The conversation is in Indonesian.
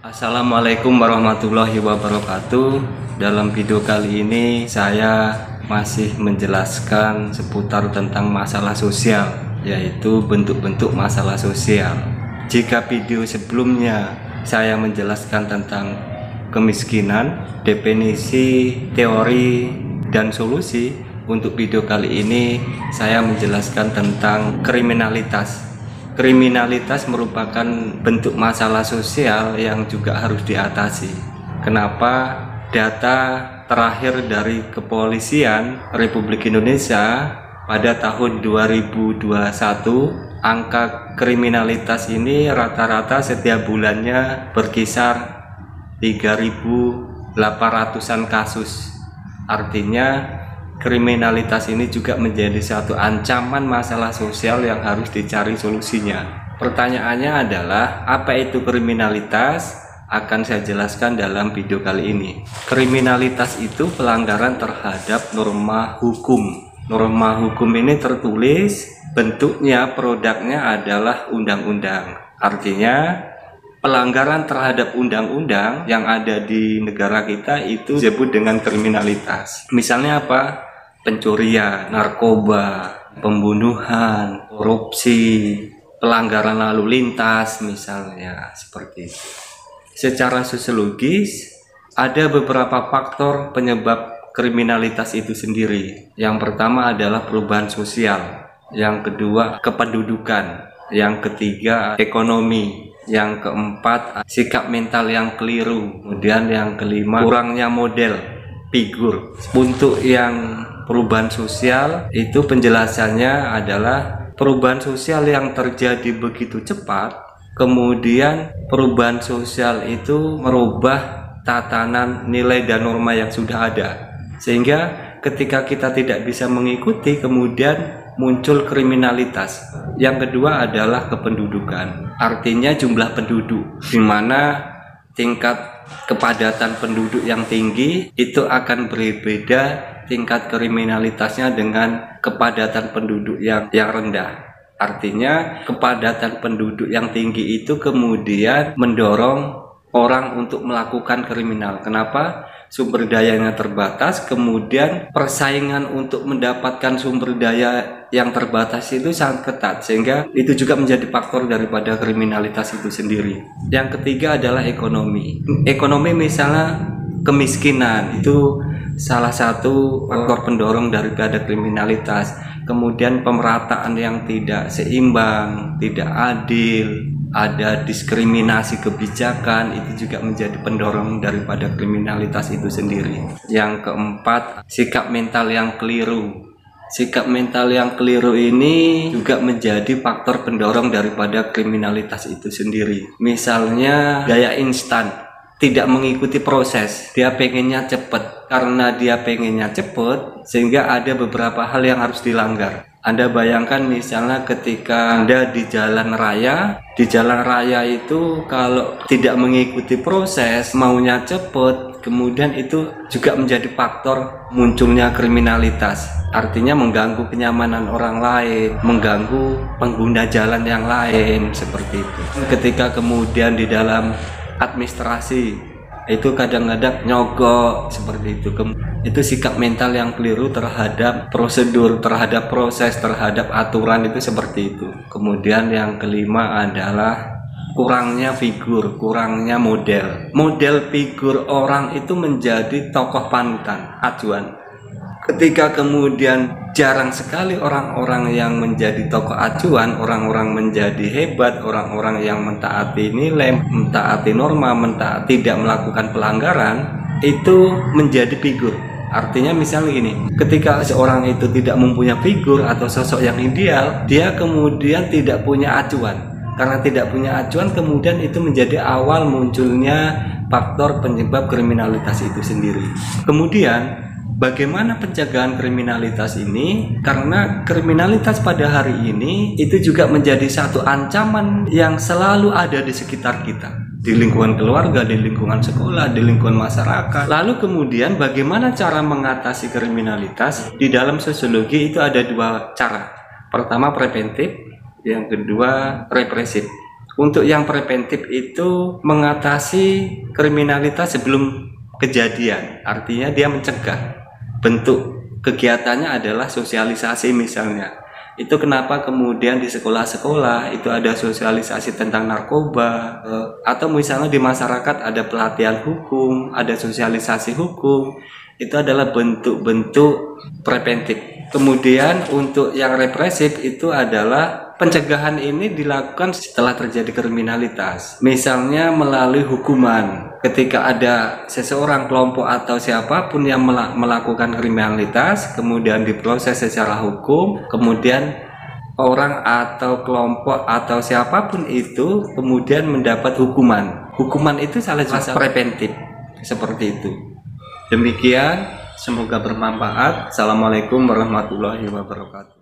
Assalamualaikum warahmatullahi wabarakatuh. Dalam video kali ini saya masih menjelaskan seputar tentang masalah sosial, yaitu bentuk-bentuk masalah sosial. Jika video sebelumnya saya menjelaskan tentang kemiskinan, definisi, teori, dan solusi, untuk video kali ini saya menjelaskan tentang kriminalitas. Kriminalitas merupakan bentuk masalah sosial yang juga harus diatasi. Kenapa? Data terakhir dari Kepolisian Republik Indonesia pada tahun 2021, angka kriminalitas ini rata-rata setiap bulannya berkisar 3.800-an kasus. Artinya kriminalitas ini juga menjadi satu ancaman masalah sosial yang harus dicari solusinya. Pertanyaannya adalah, apa itu kriminalitas? Akan saya jelaskan dalam video kali ini. Kriminalitas itu pelanggaran terhadap norma hukum. Norma hukum ini tertulis, bentuknya, produknya adalah undang-undang. Artinya pelanggaran terhadap undang-undang yang ada di negara kita itu disebut dengan kriminalitas. Misalnya apa? Pencurian, narkoba, pembunuhan, korupsi, pelanggaran lalu lintas misalnya, seperti itu. Secara sosiologis ada beberapa faktor penyebab kriminalitas itu sendiri. Yang pertama adalah perubahan sosial, yang kedua kependudukan, yang ketiga ekonomi, yang keempat sikap mental yang keliru, kemudian yang kelima kurangnya model, figur. Untuk yang perubahan sosial itu penjelasannya adalah perubahan sosial yang terjadi begitu cepat, kemudian perubahan sosial itu merubah tatanan nilai dan norma yang sudah ada, sehingga ketika kita tidak bisa mengikuti kemudian muncul kriminalitas. Yang kedua adalah kependudukan, artinya jumlah penduduk, di mana tingkat kepadatan penduduk yang tinggi itu akan berbeda tingkat kriminalitasnya dengan kepadatan penduduk yang rendah. Artinya kepadatan penduduk yang tinggi itu kemudian mendorong orang untuk melakukan kriminal. Kenapa? Sumber dayanya terbatas, kemudian persaingan untuk mendapatkan sumber daya yang terbatas itu sangat ketat, sehingga itu juga menjadi faktor daripada kriminalitas itu sendiri. Yang ketiga adalah ekonomi. Ekonomi misalnya kemiskinan itu salah satu faktor pendorong daripada kriminalitas. Kemudian pemerataan yang tidak seimbang, tidak adil, ada diskriminasi kebijakan, itu juga menjadi pendorong daripada kriminalitas itu sendiri. Yang keempat, sikap mental yang keliru. Sikap mental yang keliru ini juga menjadi faktor pendorong daripada kriminalitas itu sendiri. Misalnya gaya instan, tidak mengikuti proses, dia pengennya cepat. Karena dia pengennya cepat, sehingga ada beberapa hal yang harus dilanggar. Anda bayangkan misalnya ketika Anda di jalan raya itu kalau tidak mengikuti proses, maunya cepat, kemudian itu juga menjadi faktor munculnya kriminalitas. Artinya mengganggu kenyamanan orang lain, mengganggu pengguna jalan yang lain, seperti itu. Ketika kemudian di dalam administrasi itu kadang-kadang nyogok, seperti itu. Itu sikap mental yang keliru terhadap prosedur, terhadap proses, terhadap aturan, itu seperti itu. Kemudian yang kelima adalah kurangnya figur, kurangnya model. Model figur orang itu menjadi tokoh panutan, acuan. Ketika kemudian jarang sekali orang-orang yang menjadi tokoh acuan, orang-orang menjadi hebat, orang-orang yang mentaati nilai, mentaati norma, tidak melakukan pelanggaran, itu menjadi figur. Artinya misalnya gini, ketika seorang itu tidak mempunyai figur atau sosok yang ideal, dia kemudian tidak punya acuan. Karena tidak punya acuan, kemudian itu menjadi awal munculnya faktor penyebab kriminalitas itu sendiri. Kemudian bagaimana pencegahan kriminalitas ini? Karena kriminalitas pada hari ini itu juga menjadi satu ancaman yang selalu ada di sekitar kita, di lingkungan keluarga, di lingkungan sekolah, di lingkungan masyarakat. Lalu kemudian bagaimana cara mengatasi kriminalitas? Di dalam sosiologi itu ada dua cara. Pertama preventif, yang kedua represif. Untuk yang preventif itu mengatasi kriminalitas sebelum kejadian, artinya dia mencegah. Bentuk kegiatannya adalah sosialisasi misalnya. Itu kenapa kemudian di sekolah-sekolah itu ada sosialisasi tentang narkoba, atau misalnya di masyarakat ada pelatihan hukum, ada sosialisasi hukum. Itu adalah bentuk-bentuk preventif. Kemudian untuk yang represif itu adalah pencegahan ini dilakukan setelah terjadi kriminalitas. Misalnya melalui hukuman. Ketika ada seseorang, kelompok atau siapapun yang melakukan kriminalitas, kemudian diproses secara hukum, kemudian orang atau kelompok atau siapapun itu kemudian mendapat hukuman. Hukuman itu salah satu preventif seperti itu. Demikian, semoga bermanfaat. Assalamualaikum warahmatullahi wabarakatuh.